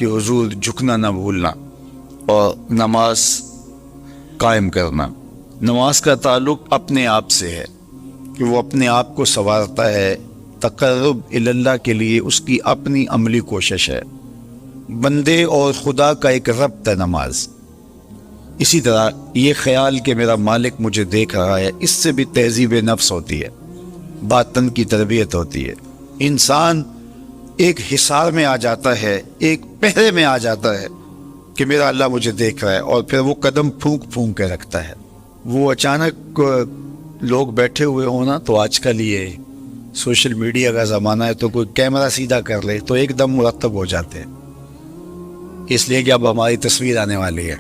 کہ حضور جھکنا نہ بھولنا اور نماز قائم کرنا۔ نماز کا تعلق اپنے آپ سے ہے کہ وہ اپنے آپ کو سنوارتا ہے، تقرب اللہ کے لیے اس کی اپنی عملی کوشش ہے۔ بندے اور خدا کا ایک ربط ہے نماز۔ اسی طرح یہ خیال کہ میرا مالک مجھے دیکھ رہا ہے، اس سے بھی تہذیب نفس ہوتی ہے، باطن کی تربیت ہوتی ہے۔ انسان ایک حصار میں آ جاتا ہے، ایک پہرے میں آ جاتا ہے کہ میرا اللہ مجھے دیکھ رہا ہے، اور پھر وہ قدم پھونک پھونک کے رکھتا ہے۔ وہ اچانک لوگ بیٹھے ہوئے ہونا، تو آج کل یہ سوشل میڈیا کا زمانہ ہے، تو کوئی کیمرہ سیدھا کر لے تو ایک دم مرتب ہو جاتے ہیں، اس لیے کہ اب ہماری تصویر آنے والی ہے۔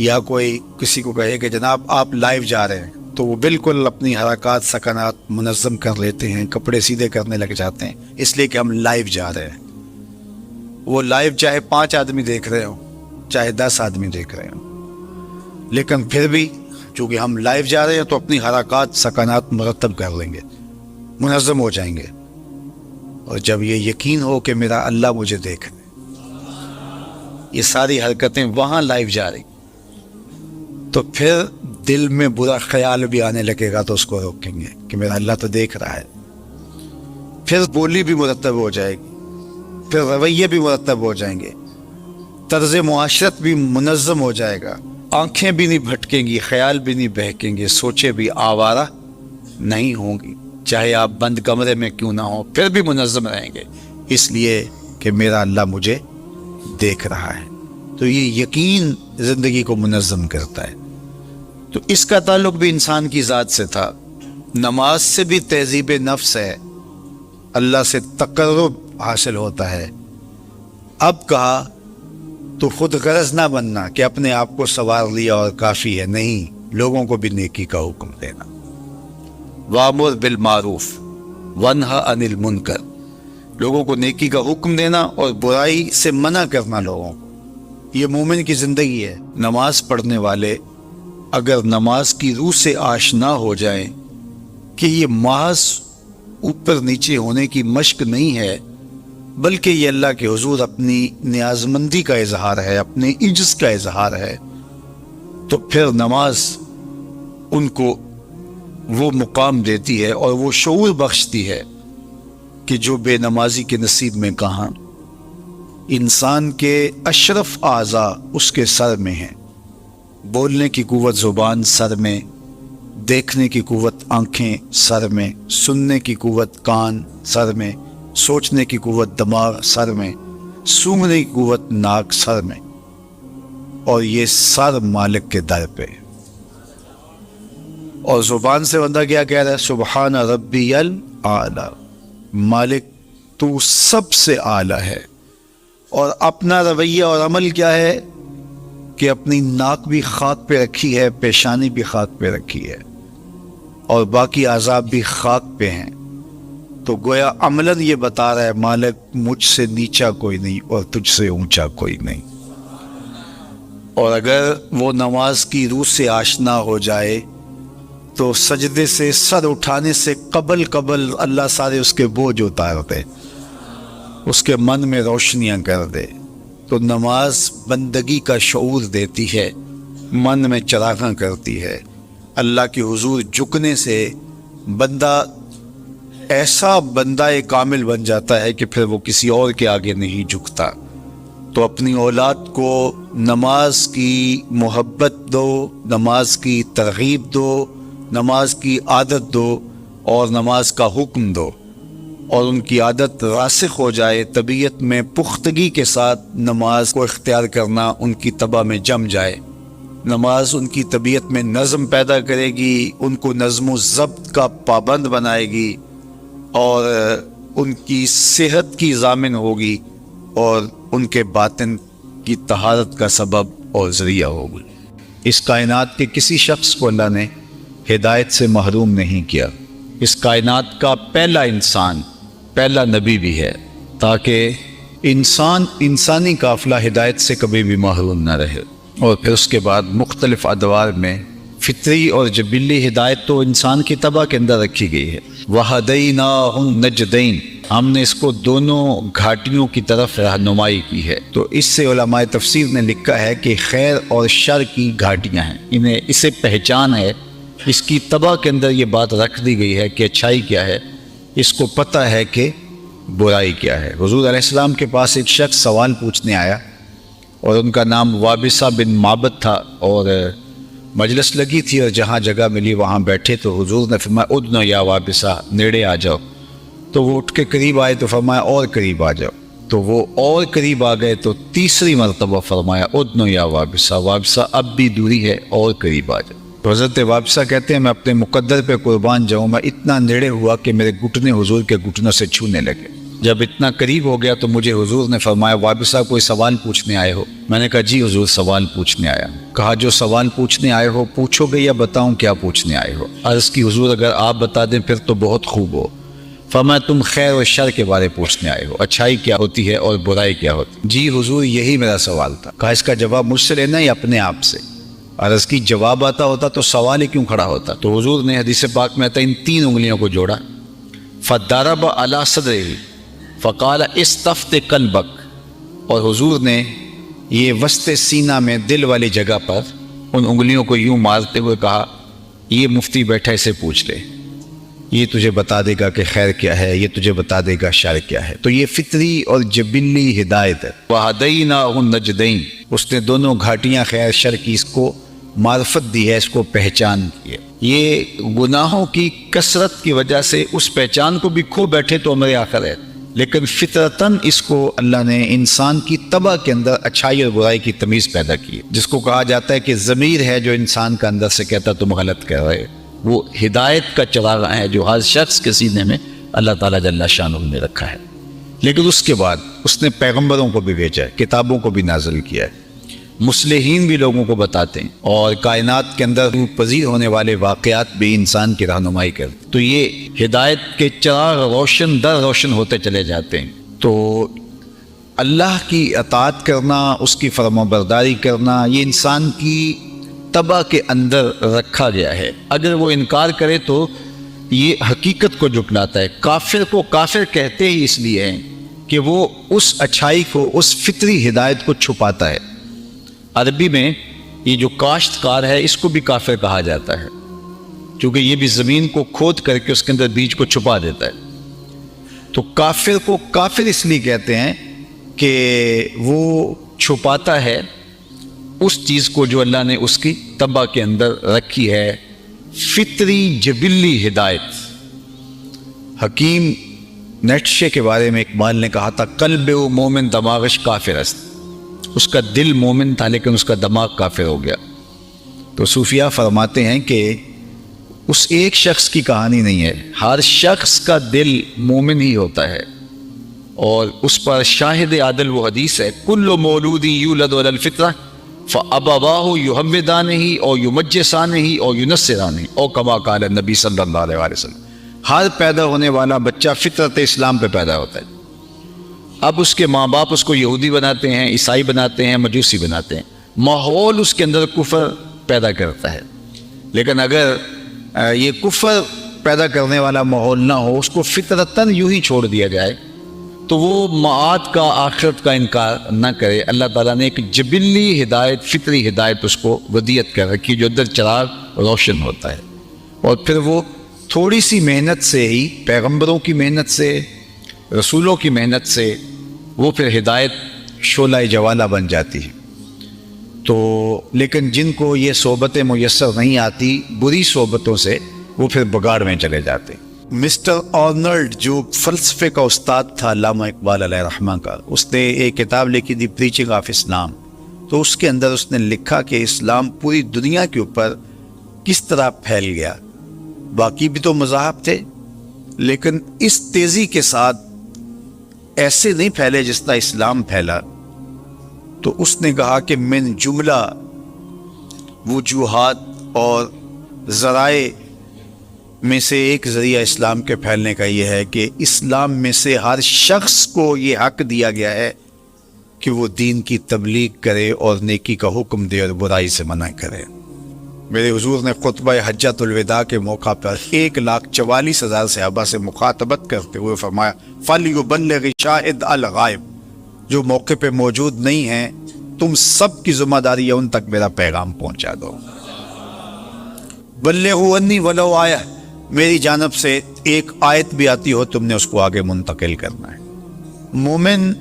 یا کوئی کسی کو کہے کہ جناب آپ لائیو جا رہے ہیں، تو وہ بالکل اپنی حرکات سکنات منظم کر لیتے ہیں، کپڑے سیدھے کرنے لگ جاتے ہیں، اس لیے کہ ہم لائیو جا رہے ہیں۔ وہ لائیو چاہے 5 آدمی دیکھ رہے ہوں، چاہے 10 آدمی دیکھ رہے ہوں، لیکن پھر بھی چونکہ ہم لائیو جا رہے ہیں تو اپنی حرکات سکنات مرتب کر لیں گے، منظم ہو جائیں گے۔ اور جب یہ یقین ہو کہ میرا اللہ مجھے دیکھ رہا ہے، یہ ساری حرکتیں وہاں لائیو جا رہی، تو پھر دل میں برا خیال بھی آنے لگے گا تو اس کو روکیں گے کہ میرا اللہ تو دیکھ رہا ہے۔ پھر بولی بھی مرتب ہو جائے گی، پھر رویے بھی مرتب ہو جائیں گے، طرز معاشرت بھی منظم ہو جائے گا، آنکھیں بھی نہیں بھٹکیں گی، خیال بھی نہیں بہکیں گے، سوچیں بھی آوارہ نہیں ہوں گی، چاہے آپ بند کمرے میں کیوں نہ ہوں، پھر بھی منظم رہیں گے، اس لیے کہ میرا اللہ مجھے دیکھ رہا ہے۔ تو یہ یقین زندگی کو منظم کرتا ہے۔ تو اس کا تعلق بھی انسان کی ذات سے تھا۔ نماز سے بھی تہذیب نفس ہے، اللہ سے تقرب حاصل ہوتا ہے۔ اب کہا تو خود غرض نہ بننا کہ اپنے آپ کو سنوار لیا اور کافی ہے، نہیں، لوگوں کو بھی نیکی کا حکم دینا۔ وَأْمُرْ بِالْمَعْرُوفِ وَانْهَ عَنِ الْمُنْكَرِ، لوگوں کو نیکی کا حکم دینا اور برائی سے منع کرنا لوگوں کو۔ یہ مومن کی زندگی ہے۔ نماز پڑھنے والے اگر نماز کی روح سے آشنا ہو جائیں کہ یہ محض اوپر نیچے ہونے کی مشق نہیں ہے، بلکہ یہ اللہ کے حضور اپنی نیازمندی کا اظہار ہے، اپنے عجز کا اظہار ہے، تو پھر نماز ان کو وہ مقام دیتی ہے اور وہ شعور بخشتی ہے کہ جو بے نمازی کے نصیب میں کہاں۔ انسان کے اشرف اعضاء اس کے سر میں ہیں، بولنے کی قوت زبان سر میں، دیکھنے کی قوت آنکھیں سر میں، سننے کی قوت کان سر میں، سوچنے کی قوت دماغ سر میں، سونگھنے کی قوت ناک سر میں، اور یہ سر مالک کے در پہ۔ اور زبان سے بندہ کیا کہہ رہا ہے؟ سبحان ربی الاعلی، مالک تو سب سے اعلیٰ ہے۔ اور اپنا رویہ اور عمل کیا ہے کہ اپنی ناک بھی خاک پہ رکھی ہے، پیشانی بھی خاک پہ رکھی ہے، اور باقی اعضاء بھی خاک پہ ہیں۔ تو گویا عملاً یہ بتا رہا ہے مالک مجھ سے نیچا کوئی نہیں اور تجھ سے اونچا کوئی نہیں۔ اور اگر وہ نماز کی روح سے آشنا ہو جائے تو سجدے سے سر اٹھانے سے قبل اللہ سارے اس کے بوجھ اتار دے، اس کے من میں روشنیاں کر دے۔ تو نماز بندگی کا شعور دیتی ہے، من میں چراغاں کرتی ہے۔ اللہ کے حضور جھکنے سے بندہ ایسا بندہ کامل بن جاتا ہے کہ پھر وہ کسی اور کے آگے نہیں جھکتا۔ تو اپنی اولاد کو نماز کی محبت دو، نماز کی ترغیب دو، نماز کی عادت دو اور نماز کا حکم دو، اور ان کی عادت راسخ ہو جائے، طبیعت میں پختگی کے ساتھ نماز کو اختیار کرنا ان کی طبع میں جم جائے۔ نماز ان کی طبیعت میں نظم پیدا کرے گی، ان کو نظم و ضبط کا پابند بنائے گی، اور ان کی صحت کی ضامن ہوگی، اور ان کے باطن کی طہارت کا سبب اور ذریعہ ہوگی۔ اس کائنات کے کسی شخص کو اللہ نے ہدایت سے محروم نہیں کیا۔ اس کائنات کا پہلا انسان، پہلا نبی بھی ہے، تاکہ انسانی قافلہ ہدایت سے کبھی بھی محروم نہ رہے۔ اور پھر اس کے بعد مختلف ادوار میں فطری اور جبلی ہدایت تو انسان کی طبع کے اندر رکھی گئی ہے۔ وَهَدَيْنَاهُ النَّجْدَيْنِ، ہم نے اس کو دونوں گھاٹیوں کی طرف رہنمائی کی ہے۔ تو اس سے علماء تفسیر نے لکھا ہے کہ خیر اور شر کی گھاٹیاں ہیں، انہیں اسے پہچان ہے، اس کی طبع کے اندر یہ بات رکھ دی گئی ہے کہ اچھائی کیا ہے، اس کو پتہ ہے کہ برائی کیا ہے۔ حضور علیہ السلام کے پاس ایک شخص سوال پوچھنے آیا اور ان کا نام وابصہ بن معبد تھا، اور مجلس لگی تھی اور جہاں جگہ ملی وہاں بیٹھے، تو حضور نے فرمایا ادنو یا وابصہ، نیڑے آ جاؤ۔ تو وہ اٹھ کے قریب آئے تو فرمایا اور قریب آ جاؤ، تو وہ اور قریب آ گئے، تو تیسری مرتبہ فرمایا ادنو یا وابصہ، وابصہ اب بھی دوری ہے اور قریب آ جاؤ۔ تو حضرت وابصہ کہتے ہیں میں اپنے مقدر پہ قربان جاؤں، میں اتنا نیڑے ہوا کہ میرے گھٹنے حضور کے گھٹنوں سے چھونے لگے۔ جب اتنا قریب ہو گیا تو مجھے حضور نے فرمایا وابصہ کوئی سوال پوچھنے آئے ہو؟ میں نے کہا جی حضور سوال پوچھنے آیا۔ کہا جو سوال پوچھنے آئے ہو پوچھو گے یا بتاؤں کیا پوچھنے آئے ہو؟ عرض کی حضور اگر آپ بتا دیں پھر تو بہت خوب ہو۔ فرمایا تم خیر و شر کے بارے پوچھنے آئے ہو، اچھائی کیا ہوتی ہے اور برائی کیا ہوتی ہے؟ جی حضور یہی میرا سوال تھا۔ کہا اس کا جواب مجھ سے لینا یا اپنے آپ سے؟ عرض کی جواب آتا ہوتا تو سوال ہی کیوں کھڑا ہوتا؟ تو حضور نے حدیث پاک میں آتا ان تین انگلیوں کو جوڑا، فضرب علی صدرہ فقال استفت قلبک، اور حضور نے یہ وسط سینہ میں دل والی جگہ پر ان انگلیوں کو یوں مارتے ہوئے کہا یہ مفتی بیٹھا اسے پوچھ لے، یہ تجھے بتا دے گا کہ خیر کیا ہے، یہ تجھے بتا دے گا شر کیا ہے۔ تو یہ فطری اور جبلی ہدایت ہے۔ وَهَدَيْنَاهُ النَّجْدَيْنِ، اس نے دونوں گھاٹیاں خیر شر کی اس کو معرفت دی ہے، اس کو پہچان کی ہے۔ یہ گناہوں کی کثرت کی وجہ سے اس پہچان کو بھی کھو بیٹھے تو عمر آخر ہے، لیکن فطرتاً اس کو اللہ نے انسان کی طبع کے اندر اچھائی اور برائی کی تمیز پیدا کی ہے، جس کو کہا جاتا ہے کہ ضمیر ہے جو انسان کا اندر سے کہتا تم غلط کر رہے، وہ ہدایت کا چراغ ہے جو ہر شخص کے سینے میں اللہ تعالیٰ جل شانہ نے رکھا ہے۔ لیکن اس کے بعد اس نے پیغمبروں کو بھی بھیجا ہے، کتابوں کو بھی نازل کیا ہے، مصلحین بھی لوگوں کو بتاتے ہیں، اور کائنات کے اندر پذیر ہونے والے واقعات بھی انسان کی رہنمائی کرتے ہیں۔ تو یہ ہدایت کے چراغ روشن در روشن ہوتے چلے جاتے ہیں۔ تو اللہ کی اطاعت کرنا، اس کی فرمانبرداری کرنا، یہ انسان کی طبع کے اندر رکھا گیا ہے۔ اگر وہ انکار کرے تو یہ حقیقت کو جھٹلاتا ہے۔ کافر کو کافر کہتے ہی اس لیے ہیں کہ وہ اس اچھائی کو، اس فطری ہدایت کو چھپاتا ہے۔ عربی میں یہ جو کاشتکار ہے اس کو بھی کافر کہا جاتا ہے، کیونکہ یہ بھی زمین کو کھود کر کے اس کے اندر بیج کو چھپا دیتا ہے۔ تو کافر کو کافر اس لیے کہتے ہیں کہ وہ چھپاتا ہے اس چیز کو جو اللہ نے اس کی طبع کے اندر رکھی ہے، فطری جبلی ہدایت۔ حکیم نیٹشے کے بارے میں اقبال نے کہا تھا قلب و مومن دماغش کافر است، اس کا دل مومن تھا لیکن اس کا دماغ کافر ہو گیا۔ تو صوفیاء فرماتے ہیں کہ اس ایک شخص کی کہانی نہیں ہے، ہر شخص کا دل مومن ہی ہوتا ہے، اور اس پر شاہد عادل وہ حدیث ہے کل مولود یولد علی الفطرہ فابواہ یحودانہ او یمجسانہ او ینصرانہ او کما قال النبی صلی اللہ علیہ وسلم۔ ہر پیدا ہونے والا بچہ فطرت اسلام پہ پیدا ہوتا ہے۔ اب اس کے ماں باپ اس کو یہودی بناتے ہیں، عیسائی بناتے ہیں، مجوسی بناتے ہیں، ماحول اس کے اندر کفر پیدا کرتا ہے۔ لیکن اگر یہ کفر پیدا کرنے والا ماحول نہ ہو، اس کو فطرتاً یوں ہی چھوڑ دیا جائے، تو وہ معاد کا، آخرت کا انکار نہ کرے۔ اللہ تعالیٰ نے ایک جبلی ہدایت، فطری ہدایت اس کو ودیت کر رکھی جو اندر چراغ روشن ہوتا ہے، اور پھر وہ تھوڑی سی محنت سے ہی، پیغمبروں کی محنت سے، رسولوں کی محنت سے، وہ پھر ہدایت شعلہ جوالہ بن جاتی ہے۔ تو لیکن جن کو یہ صحبتیں میسر نہیں آتی، بری صحبتوں سے، وہ پھر بگاڑ میں چلے جاتے ہیں۔ مسٹر آرنلڈ جو فلسفے کا استاد تھا علامہ اقبال علیہ رحمہ کا، اس نے ایک کتاب لکھی دی پریچنگ آف اسلام۔ تو اس کے اندر اس نے لکھا کہ اسلام پوری دنیا کے اوپر کس طرح پھیل گیا۔ باقی بھی تو مذاہب تھے، لیکن اس تیزی کے ساتھ ایسے نہیں پھیلے جس طرح اسلام پھیلا۔ تو اس نے کہا کہ من جملہ وجوہات اور ذرائع میں سے ایک ذریعہ اسلام کے پھیلنے کا یہ ہے کہ اسلام میں سے ہر شخص کو یہ حق دیا گیا ہے کہ وہ دین کی تبلیغ کرے اور نیکی کا حکم دے اور برائی سے منع کرے۔ میرے حضور نے خطبہ حجۃ الوداع کے موقع پر 1,44,000 صحابہ سے مخاطبت کرتے ہوئے فرمایا فَلْيُبَلِّغِ شَاهِدْ الْغَائِبِ، جو موقع پہ موجود نہیں ہیں تم سب کی ذمہ داری ہے ان تک میرا پیغام پہنچا دو۔ بلغوا عنی ولو آیہ، میری جانب سے ایک آیت بھی آتی ہو تم نے اس کو آگے منتقل کرنا ہے۔ مومن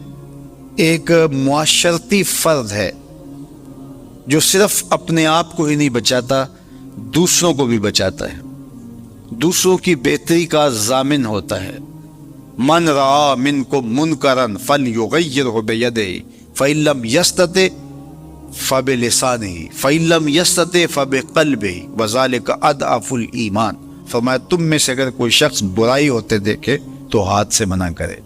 ایک معاشرتی فرد ہے جو صرف اپنے آپ کو ہی نہیں بچاتا، دوسروں کو بھی بچاتا ہے، دوسروں کی بہتری کا ضامن ہوتا ہے۔ من رعا منکم منکرا فلیغیرہ بیدہ فإن لم یستطع فبلسانہ فإن لم یستطع فبقلبہ وذلک اضعف الایمان، فرمایا تم میں سے اگر کوئی شخص برائی ہوتے دیکھے تو ہاتھ سے منع کرے،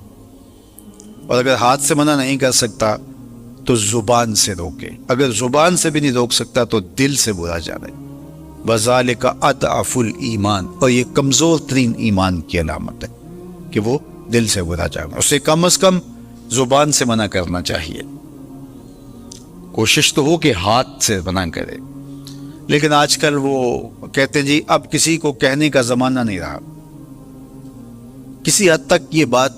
اور اگر ہاتھ سے منع نہیں کر سکتا تو زبان سے روکے، اگر زبان سے بھی نہیں روک سکتا تو دل سے برا جانے، وذالک اضعف الایمان، اور یہ کمزور ترین ایمان کی علامت ہے کہ وہ دل سے برا جانا، اسے کم از کم زبان سے منع کرنا چاہیے، کوشش تو ہو کہ ہاتھ سے منع کرے۔ لیکن آج کل وہ کہتے ہیں جی اب کسی کو کہنے کا زمانہ نہیں رہا۔ کسی حد تک یہ بات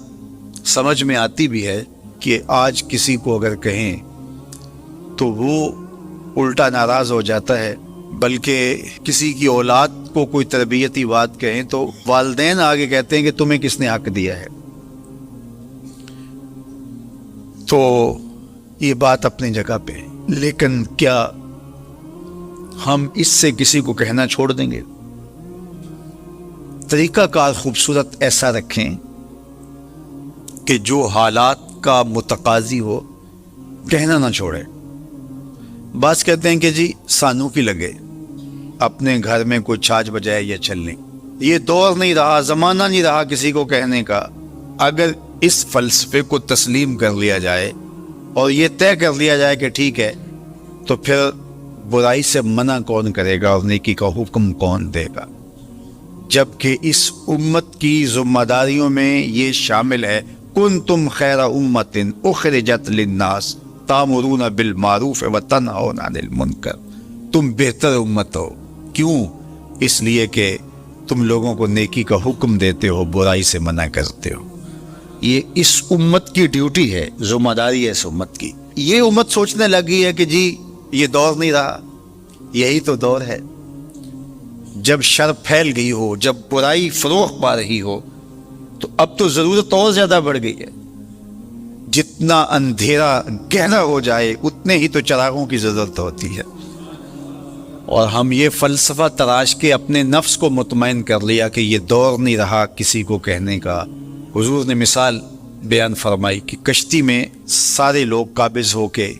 سمجھ میں آتی بھی ہے کہ آج کسی کو اگر کہیں تو وہ الٹا ناراض ہو جاتا ہے، بلکہ کسی کی اولاد کو کوئی تربیتی بات کہیں تو والدین آگے کہتے ہیں کہ تمہیں کس نے حق دیا ہے۔ تو یہ بات اپنی جگہ پہ، لیکن کیا ہم اس سے کسی کو کہنا چھوڑ دیں گے؟ طریقہ کار خوبصورت ایسا رکھیں کہ جو حالات کا متقاضی ہو، کہنا نہ چھوڑے۔ بعض کہتے ہیں کہ جی سانو کی لگے، اپنے گھر میں کوئی چھاج بجائے یا چلنے، یہ دور نہیں رہا، زمانہ نہیں رہا کسی کو کہنے کا۔ اگر اس فلسفے کو تسلیم کر لیا جائے اور یہ طے کر لیا جائے کہ ٹھیک ہے، تو پھر برائی سے منع کون کرے گا اور نیکی کا حکم کون دے گا؟ جبکہ اس امت کی ذمہ داریوں میں یہ شامل ہے کنتم خیر امت اخرجت للناس تامرون بالمعروف وتنہون عن المنکر، تم بہتر امت ہو۔ کیوں؟ اس لیے کہ تم لوگوں کو نیکی کا حکم دیتے ہو، برائی سے منع کرتے ہو۔ یہ اس امت کی ڈیوٹی ہے، ذمہ داری ہے اس امت کی۔ یہ امت سوچنے لگی ہے کہ جی یہ دور نہیں رہا، یہی تو دور ہے۔ جب شر پھیل گئی ہو، جب برائی فروغ پا رہی ہو، تو اب تو ضرورت اور زیادہ بڑھ گئی ہے۔ جتنا اندھیرا گہرا ہو جائے اتنے ہی تو چراغوں کی ضرورت ہوتی ہے۔ اور ہم یہ فلسفہ تراش کے اپنے نفس کو مطمئن کر لیا کہ یہ دور نہیں رہا کسی کو کہنے کا۔ حضور نے مثال بیان فرمائی کہ کشتی میں سارے لوگ قابض ہو کے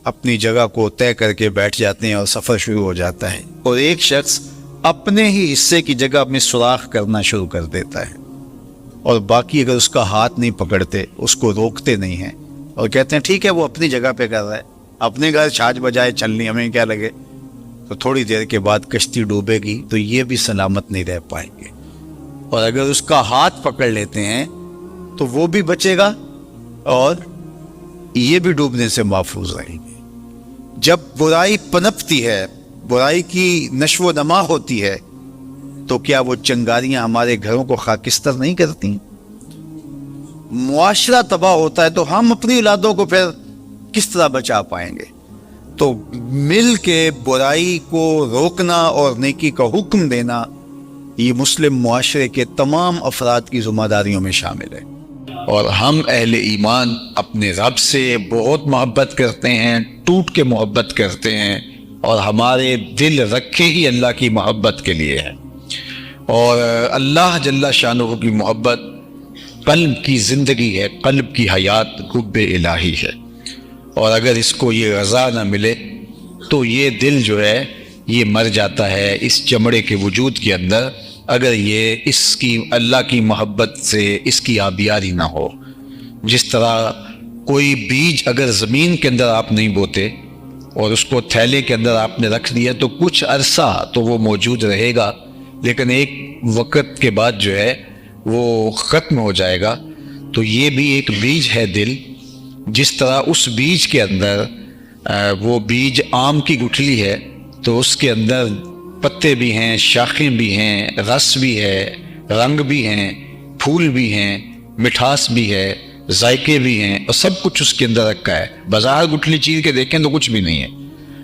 اپنی جگہ کو طے کر کے بیٹھ جاتے ہیں اور سفر شروع ہو جاتا ہے، اور ایک شخص اپنے ہی حصے کی جگہ میں سوراخ کرنا شروع کر دیتا ہے، اور باقی اگر اس کا ہاتھ نہیں پکڑتے، اس کو روکتے نہیں ہیں اور کہتے ہیں ٹھیک ہے وہ اپنی جگہ پہ کر رہا ہے، اپنے گھر چھاج بجائے چلنی، ہمیں کیا لگے، تو تھوڑی دیر کے بعد کشتی ڈوبے گی تو یہ بھی سلامت نہیں رہ پائیں گے۔ اور اگر اس کا ہاتھ پکڑ لیتے ہیں تو وہ بھی بچے گا اور یہ بھی ڈوبنے سے محفوظ رہیں گے۔ جب برائی پنپتی ہے، برائی کی نشو و نما ہوتی ہے، تو کیا وہ چنگاریاں ہمارے گھروں کو خاکستر نہیں کرتی؟ معاشرہ تباہ ہوتا ہے تو ہم اپنی اولادوں کو پھر کس طرح بچا پائیں گے؟ تو مل کے برائی کو روکنا اور نیکی کا حکم دینا، یہ مسلم معاشرے کے تمام افراد کی ذمہ داریوں میں شامل ہے۔ اور ہم اہل ایمان اپنے رب سے بہت محبت کرتے ہیں، ٹوٹ کے محبت کرتے ہیں، اور ہمارے دل رکھے ہی اللہ کی محبت کے لیے ہے، اور اللہ جل شانہ کی محبت قلب کی زندگی ہے، قلب کی حیات حب الہی ہے، اور اگر اس کو یہ رضا نہ ملے تو یہ دل جو ہے یہ مر جاتا ہے اس چمڑے کے وجود کے اندر، اگر یہ اس کی اللہ کی محبت سے اس کی آبیاری نہ ہو۔ جس طرح کوئی بیج اگر زمین کے اندر آپ نہیں بوتے اور اس کو تھیلے کے اندر آپ نے رکھ دیا تو کچھ عرصہ تو وہ موجود رہے گا، لیکن ایک وقت کے بعد جو ہے وہ ختم ہو جائے گا۔ تو یہ بھی ایک بیج ہے دل، جس طرح اس بیج کے اندر وہ بیج آم کی گٹھلی ہے تو اس کے اندر پتے بھی ہیں، شاخیں بھی ہیں، رس بھی ہے، رنگ بھی ہیں، پھول بھی ہیں، مٹھاس بھی ہے، ذائقے بھی ہیں، اور سب کچھ اس کے اندر رکھا ہے۔ بازار گٹھلی چیر کے دیکھیں تو کچھ بھی نہیں ہے،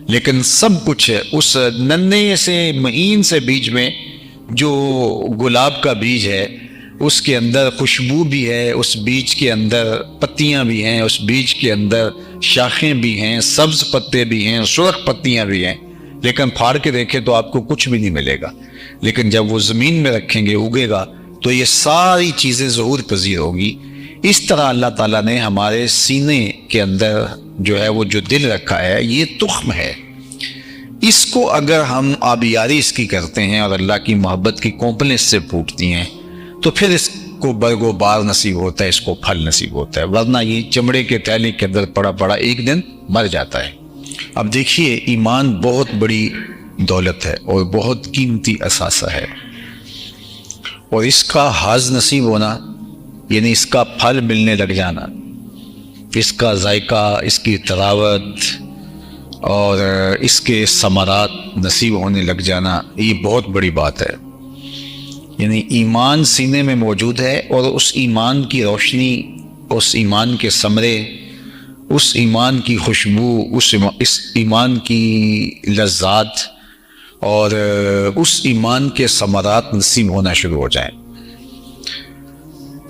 لیکن سب کچھ ہے اس ننھے سے مہین سے بیج میں۔ جو گلاب کا بیج ہے اس کے اندر خوشبو بھی ہے، اس بیج کے اندر پتیاں بھی ہیں، اس بیج کے اندر شاخیں بھی ہیں، سبز پتے بھی ہیں، سرخ پتیاں بھی ہیں، لیکن پھاڑ کے دیکھیں تو آپ کو کچھ بھی نہیں ملے گا۔ لیکن جب وہ زمین میں رکھیں گے، اگے گا، تو یہ ساری چیزیں ظہور پذیر ہوگی۔ اس طرح اللہ تعالیٰ نے ہمارے سینے کے اندر جو ہے وہ جو دل رکھا ہے، یہ تخم ہے۔ اس کو اگر ہم آبیاری اس کی کرتے ہیں اور اللہ کی محبت کی کونپلیں اس سے پھوٹتی ہیں، تو پھر اس کو برگ و بار نصیب ہوتا ہے، اس کو پھل نصیب ہوتا ہے، ورنہ یہ چمڑے کے تھیلے کے اندر پڑا پڑا ایک دن مر جاتا ہے۔ اب دیکھیے، ایمان بہت بڑی دولت ہے اور بہت قیمتی اثاثہ ہے، اور اس کا حاز نصیب ہونا، یعنی اس کا پھل ملنے لگ جانا، اس کا ذائقہ، اس کی تراوت اور اس کے ثمرات نصیب ہونے لگ جانا، یہ بہت بڑی بات ہے۔ یعنی ایمان سینے میں موجود ہے، اور اس ایمان کی روشنی، اس ایمان کے ثمرے، اس ایمان کی خوشبو، اس ایمان کی لذات اور اس ایمان کے ثمرات نصیب ہونا شروع ہو جائیں،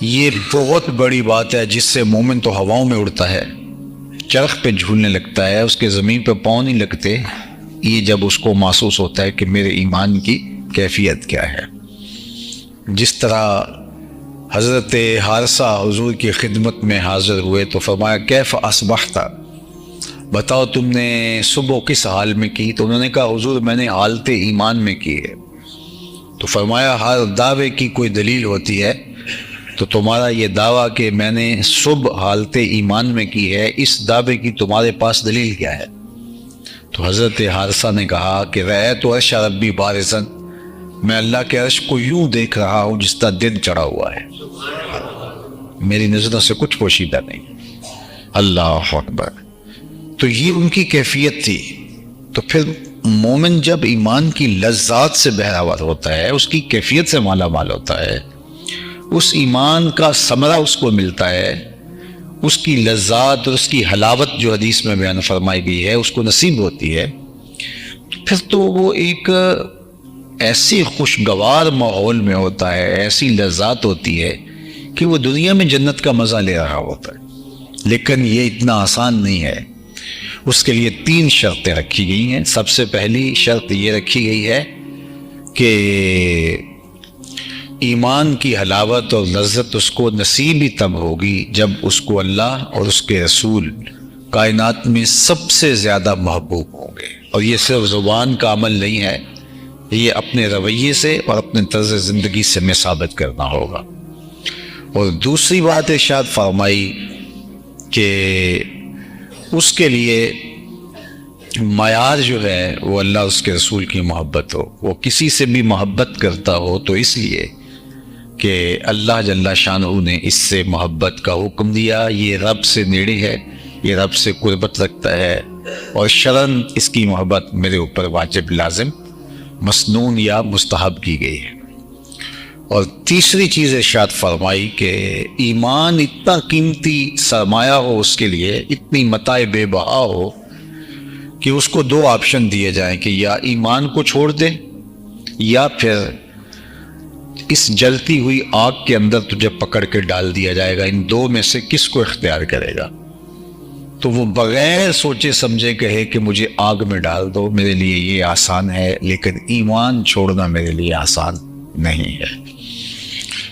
یہ بہت بڑی بات ہے، جس سے مومن تو ہواؤں میں اڑتا ہے، چرخ پہ جھولنے لگتا ہے، اس کے زمین پہ پاؤں نہیں لگتے، یہ جب اس کو محسوس ہوتا ہے کہ میرے ایمان کی کیفیت کیا ہے۔ جس طرح حضرت حارثہ حضور کی خدمت میں حاضر ہوئے تو فرمایا کیف اصبحت، بتاؤ تم نے صبح کس حال میں کی؟ تو انہوں نے کہا حضور میں نے حالت ایمان میں کی ہے۔ تو فرمایا ہر دعوے کی کوئی دلیل ہوتی ہے، تو تمہارا یہ دعویٰ کہ میں نے صبح حالت ایمان میں کی ہے، اس دعوے کی تمہارے پاس دلیل کیا ہے؟ تو حضرت حارثہ نے کہا کہ رأیت عرش ربی بارزاً، میں اللہ کے عرش کو یوں دیکھ رہا ہوں جس طرح دن چڑھا ہوا ہے، میری نظروں سے کچھ پوشیدہ نہیں۔ اللہ اکبر۔ تو یہ ان کی کیفیت تھی۔ تو پھر مومن جب ایمان کی لذات سے بہراور ہوتا ہے، اس کی کیفیت سے مالا مال ہوتا ہے، اس ایمان کا ثمرہ اس کو ملتا ہے، اس کی لذات اور اس کی حلاوت جو حدیث میں بیان فرمائی گئی ہے اس کو نصیب ہوتی ہے، پھر تو وہ ایک ایسی خوشگوار ماحول میں ہوتا ہے، ایسی لذات ہوتی ہے کہ وہ دنیا میں جنت کا مزہ لے رہا ہوتا ہے۔ لیکن یہ اتنا آسان نہیں ہے، اس کے لیے 3 شرطیں رکھی گئی ہیں۔ سب سے پہلی شرط یہ رکھی گئی ہے کہ ایمان کی حلاوت اور لذت اس کو نصیب ہی تب ہوگی جب اس کو اللہ اور اس کے رسول کائنات میں سب سے زیادہ محبوب ہوں گے۔ اور یہ صرف زبان کا عمل نہیں ہے، یہ اپنے رویے سے اور اپنے طرز زندگی سے میں ثابت کرنا ہوگا۔ اور دوسری بات ارشاد فرمائی کہ اس کے لیے معیار جو ہے وہ اللہ اس کے رسول کی محبت ہو، وہ کسی سے بھی محبت کرتا ہو تو اس لیے کہ اللہ جل شانہ نے اس سے محبت کا حکم دیا، یہ رب سے نیڑے ہے، یہ رب سے قربت رکھتا ہے، اور شرعاً اس کی محبت میرے اوپر واجب، لازم، مسنون یا مستحب کی گئی ہے۔ اور تیسری چیز ارشاد فرمائی کہ ایمان اتنا قیمتی سرمایہ ہو اس کے لیے، اتنی متاع بے بہا ہو کہ اس کو 2 آپشن دیے جائیں کہ یا ایمان کو چھوڑ دے یا پھر اس جلتی ہوئی آگ کے اندر تجھے پکڑ کے ڈال دیا جائے گا، ان 2 میں سے کس کو اختیار کرے گا؟ تو وہ بغیر سوچے سمجھے کہے کہ مجھے آگ میں ڈال دو، میرے لیے یہ آسان ہے، لیکن ایمان چھوڑنا میرے لیے آسان نہیں ہے۔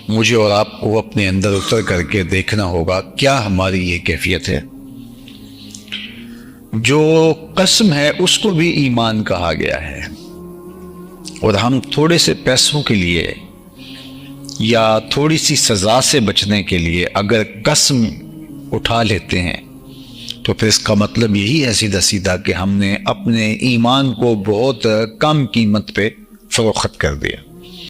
مجھے اور آپ کو اپنے اندر اتر کر کے دیکھنا ہوگا کیا ہماری یہ کیفیت ہے۔ جو قسم ہے اس کو بھی ایمان کہا گیا ہے، اور ہم تھوڑے سے پیسوں کے لیے یا تھوڑی سی سزا سے بچنے کے لیے اگر قسم اٹھا لیتے ہیں تو پھر اس کا مطلب یہی ہے سیدھا سیدھا کہ ہم نے اپنے ایمان کو بہت کم قیمت پہ فروخت کر دیا۔